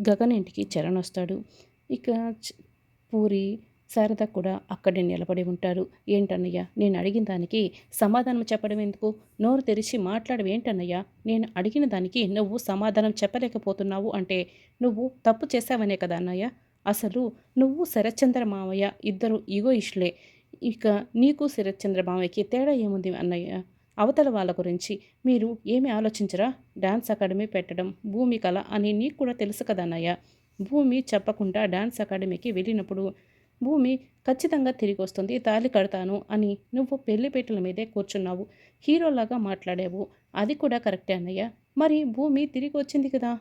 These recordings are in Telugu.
గగన్ ఇంటికి చరణ్ వస్తాడు. ఇక పూరి శారద కూడా అక్కడే నిలబడి ఉంటారు. ఏంటన్నయ్య, నేను అడిగిన దానికి సమాధానం చెప్పడం ఎందుకు? నోరు తెరిచి మాట్లాడవేంటన్నయ్య? నేను అడిగిన దానికి నువ్వు సమాధానం చెప్పలేకపోతున్నావు అంటే నువ్వు తప్పు చేశావనే కదా అన్నయ్య. అసలు నువ్వు శరత్చంద్ర మావయ్య ఇద్దరు ఈగోయిస్టులే. ఇక నీకు శరత్చంద్ర మావయ్యకి తేడా ఏముంది అన్నయ్య? అవతల వాళ్ళ గురించి మీరు ఏమి ఆలోచించరా? డాన్స్ అకాడమీ పెట్టడం భూమి కల అని నీకు కూడా తెలుసు కదా అన్నయ్య. భూమి చెప్పకుండా డాన్స్ అకాడమీకి వెళ్ళినప్పుడు భూమి ఖచ్చితంగా తిరిగి వస్తుంది, తాళి కడతాను అని నువ్వు పెళ్లిపీటల మీదే కూర్చున్నావు. హీరోలాగా మాట్లాడావు. అది కూడా కరెక్టే అన్నయ్య. మరి భూమి తిరిగి వచ్చింది కదా,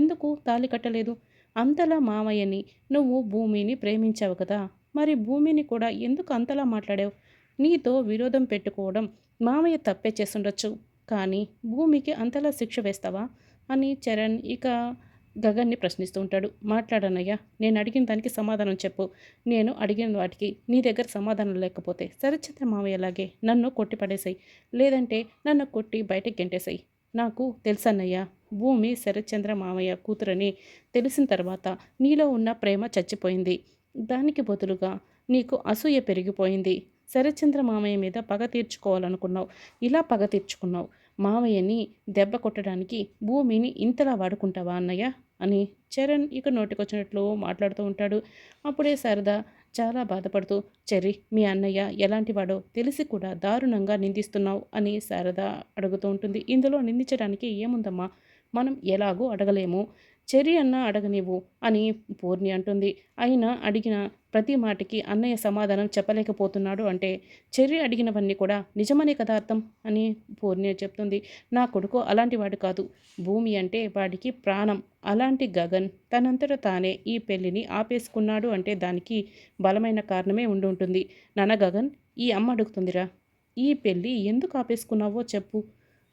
ఎందుకు తాళి కట్టలేదు? అంతలా మామయ్యని నువ్వు భూమిని ప్రేమించావు కదా, మరి భూమిని కూడా ఎందుకు అంతలా మాట్లాడావు? నీతో విరోధం పెట్టుకోవడం మామయ్య తప్పే చేసుండొచ్చు, కానీ భూమికి అంతలా శిక్ష వేస్తావా అని చరణ్ ఇక గగన్ని ప్రశ్నిస్తూ ఉంటాడు. మాట్లాడనయ్యా, నేను అడిగిన దానికి సమాధానం చెప్పు. నేను అడిగిన వాటికి నీ దగ్గర సమాధానం లేకపోతే శరత్చంద్ర మామయ్యలాగే నన్ను కొట్టి పడేసాయి, లేదంటే నన్ను కొట్టి బయటకు గెంటేసాయి. నాకు తెలుసన్నయ్యా, భూమి శరత్చంద్ర మామయ్య కూతురని తెలిసిన తర్వాత నీలో ఉన్న ప్రేమ చచ్చిపోయింది. దానికి బదులుగా నీకు అసూయ పెరిగిపోయింది. శరత్చంద్ర మామయ్య మీద పగ తీర్చుకోవాలనుకున్నావు. ఇలా పగ తీర్చుకున్నావు. మామయ్యని దెబ్బ కొట్టడానికి భూమిని ఇంతలా వాడుకుంటావా అన్నయ్య అని చరణ్ ఇక నోటికొచ్చినట్లు మాట్లాడుతూ ఉంటాడు. అప్పుడే శారద చాలా బాధపడుతూ, చెర్రి, మీ అన్నయ్య ఎలాంటి వాడో తెలిసి కూడా దారుణంగా నిందిస్తున్నావు అని శారద అడుగుతూ ఉంటుంది. ఇందులో నిందించడానికి ఏముందమ్మా, మనం ఎలాగూ అడగలేము, చెర్రి అన్న అడగనివ్వు అని పూర్ణి అంటుంది. అయినా అడిగిన ప్రతి మాటకి అన్నయ్య సమాధానం చెప్పలేకపోతున్నాడు అంటే చెర్రి అడిగినవన్నీ కూడా నిజమనే కదా అర్థం అని పూర్ణి చెప్తుంది. నా కొడుకు అలాంటి వాడు కాదు. భూమి అంటే వాడికి ప్రాణం. అలాంటి గగన్ తనంతట తానే ఈ పెళ్లిని ఆపేసుకున్నాడు అంటే దానికి బలమైన కారణమే ఉండి ఉంటుంది. నాన్న గగన్, ఈ అమ్మ అడుగుతుందిరా, ఈ పెళ్ళి ఎందుకు ఆపేసుకున్నావో చెప్పు,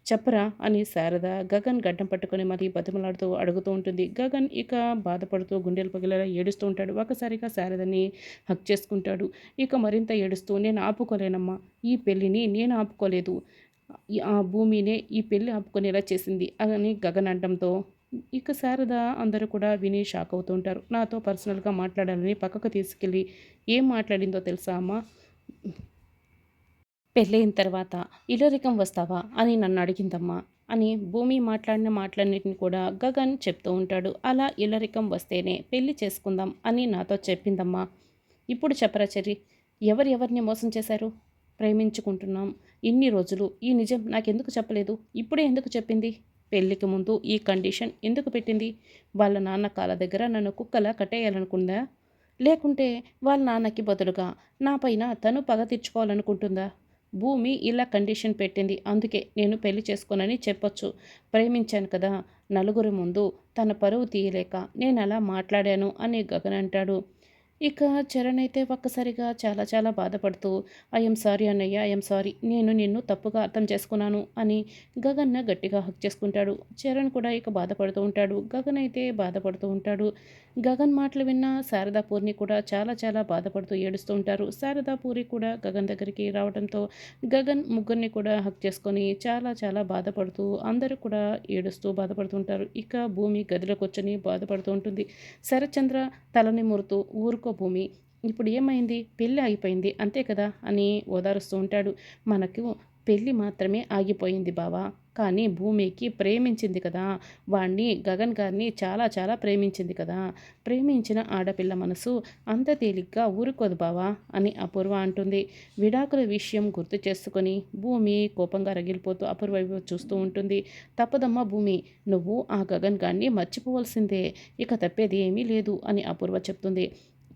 చెప్పరా అని శారద గగన్ గడ్డం పట్టుకొని మరీ బతిమలాడుతూ అడుగుతూ ఉంటుంది. గగన్ ఇక బాధపడుతూ గుండెలు పగిలేలా ఏడుస్తూ ఉంటాడు. ఒకసారిగా శారదని హక్ చేసుకుంటాడు. ఇక మరింత ఏడుస్తూ, నేను ఆపుకోలేనమ్మా, ఈ పెళ్ళిని నేను ఆపుకోలేదు, ఆ భూమినే ఈ పెళ్ళి ఆపుకునేలా చేసింది అని గగన్ అనడంతో ఇక శారద అందరూ కూడా విని షాక్ అవుతూ ఉంటారు. నాతో పర్సనల్గా మాట్లాడాలని పక్కకు తీసుకెళ్ళి ఏం మాట్లాడిందో తెలుసా అమ్మా? పెళ్ళయిన తర్వాత ఇల్లరికం వస్తావా అని నన్ను అడిగిందమ్మా అని భూమి మాట్లాడిన మాటలన్నిటిని కూడా గగన్ చెప్తూ ఉంటాడు. అలా ఇల్లరికం వస్తేనే పెళ్లి చేసుకుందాం అని నాతో చెప్పిందమ్మా. ఇప్పుడు చెప్పరా చెర్రి, ఎవరిని మోసం చేశారు? ప్రేమించుకుంటున్నాం ఇన్ని రోజులు, ఈ నిజం నాకెందుకు చెప్పలేదు? ఇప్పుడే ఎందుకు చెప్పింది? పెళ్ళికి ముందు ఈ కండిషన్ ఎందుకు పెట్టింది? వాళ్ళ నాన్న కాళ్ళ దగ్గర నన్ను కుక్కలా కట్టేయాలనుకుందా? లేకుంటే వాళ్ళ నాన్నకి బదులుగా నా పైన తను పగ తీర్చుకోవాలనుకుంటుందా? భూమి ఇలా కండిషన్ పెట్టింది, అందుకే నేను పెళ్లి చేసుకోనని చెప్పొచ్చు. ప్రేమించాను కదా, నలుగురి ముందు తన పరువు తీయలేక నేను అలా మాట్లాడాను అని గగన్ అంటాడు. ఇక చరణ్ అయితే ఒక్కసారిగా చాలా చాలా బాధపడుతూ, ఐఎమ్ సారీ అన్నయ్య, ఐఎమ్ సారీ, నేను నిన్ను తప్పుగా అర్థం చేసుకున్నాను అని గగన్న గట్టిగా హక్ చేసుకుంటాడు. చరణ్ కూడా ఇక బాధపడుతూ ఉంటాడు. గగన్ అయితే బాధపడుతూ ఉంటాడు. గగన్ మాటలు విన్న శారదా పూర్ణి కూడా చాలా చాలా బాధపడుతూ ఏడుస్తూ ఉంటారు. శారదా పూరి కూడా గగన్ దగ్గరికి రావడంతో గగన్ ముగ్గురిని కూడా హక్ చేసుకొని చాలా చాలా బాధపడుతూ అందరూ కూడా ఏడుస్తూ బాధపడుతుంటారు. ఇక భూమి గదిలోకి వచ్చని బాధపడుతూ ఉంటుంది. శరత్చంద్ర తలని మురుతూ, ఊరుకో భూమి, ఇప్పుడు ఏమైంది, పెళ్ళి ఆగిపోయింది అంతే కదా అని ఓదారుస్తూ ఉంటాడు. మనకు పెళ్ళి మాత్రమే ఆగిపోయింది బావా, కానీ భూమికి ప్రేమించింది కదా, వాణ్ణి గగన్ గారిని చాలా చాలా ప్రేమించింది కదా, ప్రేమించిన ఆడపిల్ల మనసు అంత తేలిగ్గా ఊరుకోదు బావా అని అపూర్వ అంటుంది. విడాకుల విషయం గుర్తు చేసుకొని భూమి కోపంగా రగిలిపోతూ అపూర్వ వైపు చూస్తూ ఉంటుంది. తప్పదమ్మా భూమి, నువ్వు ఆ గగన్ గారిని మర్చిపోవలసిందే, ఇక తప్పేది ఏమీ లేదు అని అపూర్వ చెప్తుంది.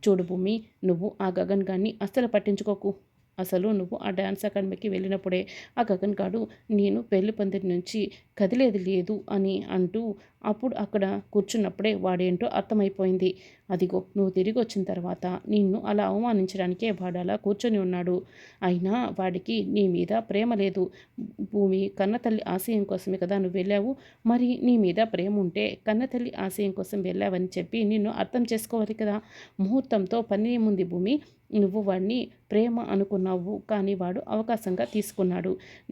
చూడు భూమి, నువ్వు ఆ గగన్ గారిని అస్సలు పట్టించుకోకు. అసలు నువ్వు ఆ డ్యాన్స్ అకాడమీకి వెళ్ళినప్పుడే ఆ గగన్ గాడు నేను పెళ్లి పందిరి నుంచి కదిలేది లేదు అని అంటూ అప్పుడు అక్కడ కూర్చున్నప్పుడే వాడేంటో అర్థమైపోయింది. అదిగో నువ్వు తిరిగి వచ్చిన తర్వాత నిన్ను అలా అవమానించడానికే వాడు అలా కూర్చొని ఉన్నాడు. అయినా వాడికి నీ మీద ప్రేమ లేదు. భూమి, కన్నతల్లి ఆశయం కోసమే కదా నువ్వు వెళ్ళావు. మరి నీ మీద ప్రేమ ఉంటే కన్నతల్లి ఆశయం కోసం వెళ్ళావని చెప్పి నిన్ను అర్థం చేసుకోవాలి కదా. ముహూర్తంతో పని ఏముంది భూమి, నువ్వు వాడిని ప్రేమ అనుకున్నావు, కానీ వాడు అవకాశంగా తీసుకున్నాడు.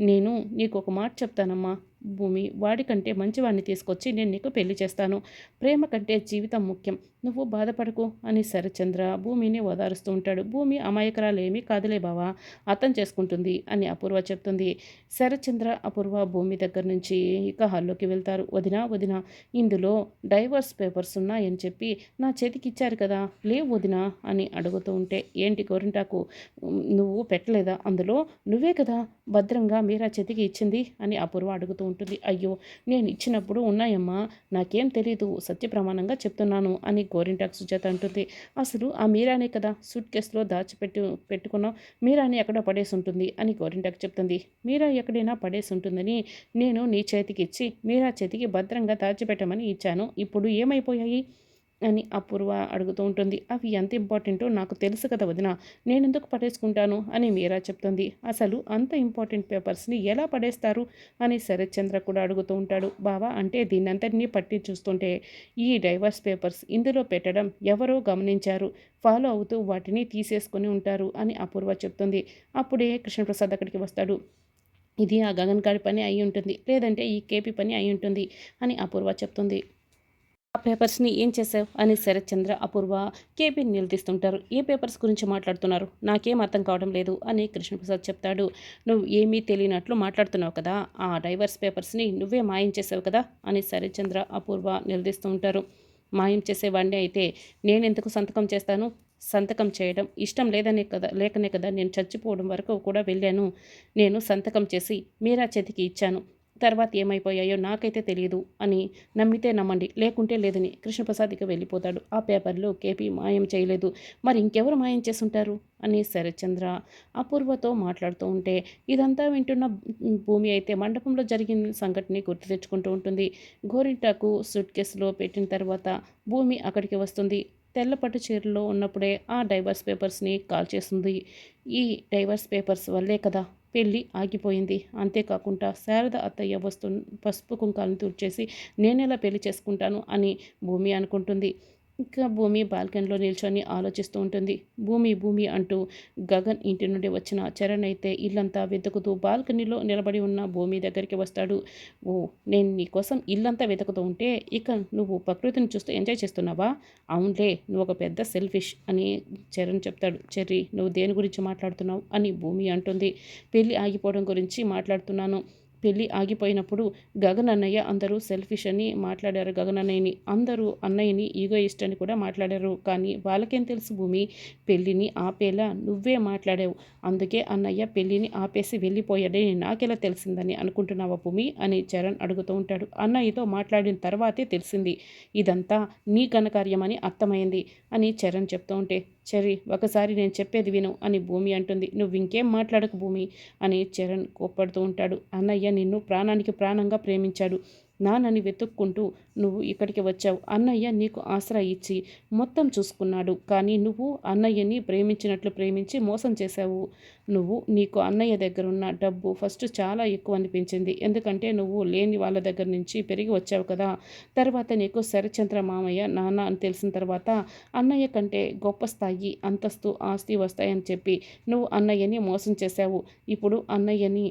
నేను నీకు ఒక మాట చెప్తానమ్మా, భూమి, వాడికంటే మంచివాడిని తీసుకొచ్చి నేను నీకు పెళ్లి చేస్తాను. ప్రేమ కంటే జీవితం ముఖ్యం. నువ్వు బాధపడకు అని శరత్చంద్ర భూమిని ఓదారుస్తూ ఉంటాడు. భూమి అమాయకురాలేమీ కాదులే బావా, అర్థం చేసుకుంటుంది అని అపూర్వ చెప్తుంది. శరత్చంద్ర, అపూర్వ భూమి దగ్గర నుంచి ఇక హాల్లోకి వెళ్తారు. వదినా వదినా, ఇందులో డైవర్స్ పేపర్స్ ఉన్నాయని చెప్పి నా చేతికి ఇచ్చారు కదా, లేవు వదినా అని అడుగుతూ ఉంటే, ఏంటి గోరింటాకు, నువ్వు పెట్టలేదా అందులో? నువ్వే కదా భద్రంగా మీరా చేతికి ఇచ్చింది అని అపూర్వ అడుగుతూ ఉంటుంది. అయ్యో, నేను ఇచ్చినప్పుడు ఉన్నాయమ్మా, నాకేం తెలీదు, సత్య ప్రమాణంగా చెప్తున్నాను అని గోరింటాకు సుజాత అంటుంది. అసలు ఆ మీరానే కదా సూట్ కేసులో పెట్టుకున్నావు, మీరాని ఎక్కడో పడేసి ఉంటుంది అని గోరింటాకు చెప్తుంది. మీరా ఎక్కడైనా పడేసి ఉంటుందని నేను నీ చేతికి ఇచ్చి మీరా చేతికి భద్రంగా దాచిపెట్టమని ఇచ్చాను. ఇప్పుడు ఏమైపోయాయి అని అపూర్వ అడుగుతూ ఉంటుంది. అవి ఎంత ఇంపార్టెంటో నాకు తెలుసు కదా వదిన, నేనెందుకు పడేసుకుంటాను అని మీరా చెప్తుంది. అసలు అంత ఇంపార్టెంట్ పేపర్స్ని ఎలా పడేస్తారు అని శరత్చంద్ర కూడా అడుగుతూ ఉంటాడు. బావా, అంటే దీన్నంతటినీ పట్టి చూస్తుంటే ఈ డైవర్స్ పేపర్స్ ఇందులో పెట్టడం ఎవరో గమనించారు, ఫాలో అవుతూ వాటిని తీసేసుకొని ఉంటారు అని అపూర్వ చెప్తుంది. అప్పుడే కృష్ణప్రసాద్ అక్కడికి వస్తాడు. ఇది ఆ గగన్ గారి పని అయి ఉంటుంది, లేదంటే ఈ కేపీ పని అయి ఉంటుంది అని అపూర్వ చెప్తుంది. ఆ పేపర్స్ని ఏం చేసావు అని శరత్చంద్ర, అపూర్వ కేపీని నిలదీస్తుంటారు. ఏ పేపర్స్ గురించి మాట్లాడుతున్నారు, నాకేం అర్థం కావడం లేదు అని కృష్ణప్రసాద్ చెప్తాడు. నువ్వు ఏమీ తెలియనట్లు మాట్లాడుతున్నావు కదా, ఆ డైవర్స్ పేపర్స్ని నువ్వే మాయం చేసావు కదా అని శరత్చంద్ర, అపూర్వ నిలదీస్తూ ఉంటారు. మాయం చేసేవాడిని అయితే నేనెందుకు సంతకం చేస్తాను? సంతకం చేయడం ఇష్టం లేకనే కదా నేను చచ్చిపోవడం వరకు కూడా వెళ్ళాను. నేను సంతకం చేసి మీరా చేతికి ఇచ్చాను. తర్వాత ఏమైపోయాయో నాకైతే తెలియదు అని నమ్మితే నమ్మండి, లేకుంటే లేదని కృష్ణప్రసాద్ ఇక వెళ్ళిపోతాడు. ఆ పేపర్లో కేపీ మాయం చేయలేదు, మరి ఇంకెవరు మాయం చేసుంటారు అని శరత్చంద్ర అపూర్వతో మాట్లాడుతూ ఉంటే, ఇదంతా వింటున్న భూమి అయితే మండపంలో జరిగిన సంఘటనని గుర్తు తెచ్చుకుంటూ ఉంటుంది. గోరింటాకు సూట్ కేసులో పెట్టిన తర్వాత భూమి అక్కడికి వస్తుంది. తెల్లపట్టు చీరలో ఉన్నప్పుడే ఆ డైవర్స్ పేపర్స్ని కాల్ చేస్తుంది. ఈ డైవర్స్ పేపర్స్ వల్లే కదా పెళ్ళి ఆగిపోయింది. అంతేకాకుండా శారద అత్తయ్య పసుపు కుంకాలను తుడిచేసి నేనెలా పెళ్లి చేసుకుంటాను అని భూమి అనుకుంటుంది. ఇంకా భూమి బాల్కనీలో నిల్చొని ఆలోచిస్తూ ఉంటుంది. భూమి భూమి అంటూ గగన్ ఇంటి నుండి వచ్చిన చరణ్ అయితే ఇల్లంతా వెతుకుతూ బాల్కనీలో నిలబడి ఉన్న భూమి దగ్గరికి వస్తాడు. ఓ, నేను నీకోసం ఇల్లంతా వెతుకుతూ ఉంటే ఇక నువ్వు ప్రకృతిని చూస్తూ ఎంజాయ్ చేస్తున్నావా? అవునులే, నువ్వు ఒక పెద్ద సెల్ఫిష్ అని చరణ్ చెప్తాడు. చెర్రీ, నువ్వు దేని గురించి మాట్లాడుతున్నావు అని భూమి అంటుంది. పెళ్ళి ఆగిపోవడం గురించి మాట్లాడుతున్నాను. పెళ్ళి ఆగిపోయినప్పుడు గగన్ అన్నయ్య అందరూ సెల్ఫిష్ అని మాట్లాడారు. గగన్ అన్నయ్యని అందరూ అన్నయ్యని ఈగోయిస్ట్ అని కూడా మాట్లాడారు. కానీ వాళ్ళకేం తెలుసు భూమి, పెళ్ళిని ఆపేలా నువ్వే మాట్లాడావు. అందుకే అన్నయ్య పెళ్ళిని ఆపేసి వెళ్ళిపోయాడని నాకెలా తెలిసిందని అనుకుంటున్నావా భూమి అని చరణ్ అడుగుతూ ఉంటాడు. అన్నయ్యతో మాట్లాడిన తర్వాతే తెలిసింది, ఇదంతా నీ ఘనకార్యమని అర్థమైంది అని చరణ్ చెప్తూ ఉంటే, చెర్రీ, ఒకసారి నేను చెప్పేది విను అని భూమి అంటుంది. నువ్వు ఇంకేం మాట్లాడకు భూమి అని చరణ్ కోప్పడుతూ ఉంటాడు. అన్నయ్య నిన్ను ప్రాణానికి ప్రాణంగా ప్రేమించాడు. నాన్నని వెతుక్కుంటూ నువ్వు ఇక్కడికి వచ్చావు. అన్నయ్య నీకు ఆసరా ఇచ్చి మొత్తం చూసుకున్నాడు. కానీ నువ్వు అన్నయ్యని ప్రేమించినట్లు ప్రేమించి మోసం చేశావు. నీకు అన్నయ్య దగ్గరున్న డబ్బు ఫస్ట్ చాలా ఎక్కువ అనిపించింది. ఎందుకంటే నువ్వు లేని వాళ్ళ దగ్గర నుంచి పెరిగి వచ్చావు కదా. తర్వాత నీకు శరత్చంద్ర మామయ్య నాన్న అని తెలిసిన తర్వాత అన్నయ్య కంటే గొప్ప స్థాయి, అంతస్తు, ఆస్తి వస్తాయని చెప్పి నువ్వు అన్నయ్యని మోసం చేశావు. ఇప్పుడు అన్నయ్యని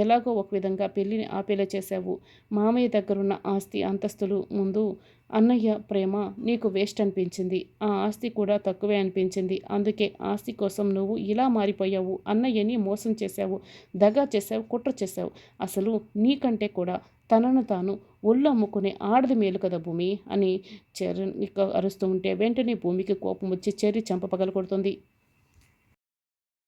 ఎలాగో ఒక విధంగా పెళ్ళిని ఆపేలా చేశావు. మామయ్య దగ్గరున్న ఆస్తి అంతస్తులు ముందు అన్నయ్య ప్రేమ నీకు వేస్ట్ అనిపించింది. ఆ ఆస్తి కూడా తక్కువే అనిపించింది. అందుకే ఆస్తి కోసం నువ్వు ఇలా మారిపోయావు. అన్నయ్యని మోసం చేశావు, దగా చేశావు, కుట్ర చేశావు. అసలు నీకంటే కూడా తనను తాను ఒళ్ళు అమ్ముకునే ఆడది మేలు కదా భూమి అని చరణ్ ఇక అరుస్తూ ఉంటే వెంటనే భూమికి కోపం వచ్చి చెర్రీ చెంప పగలగొడుతుంది.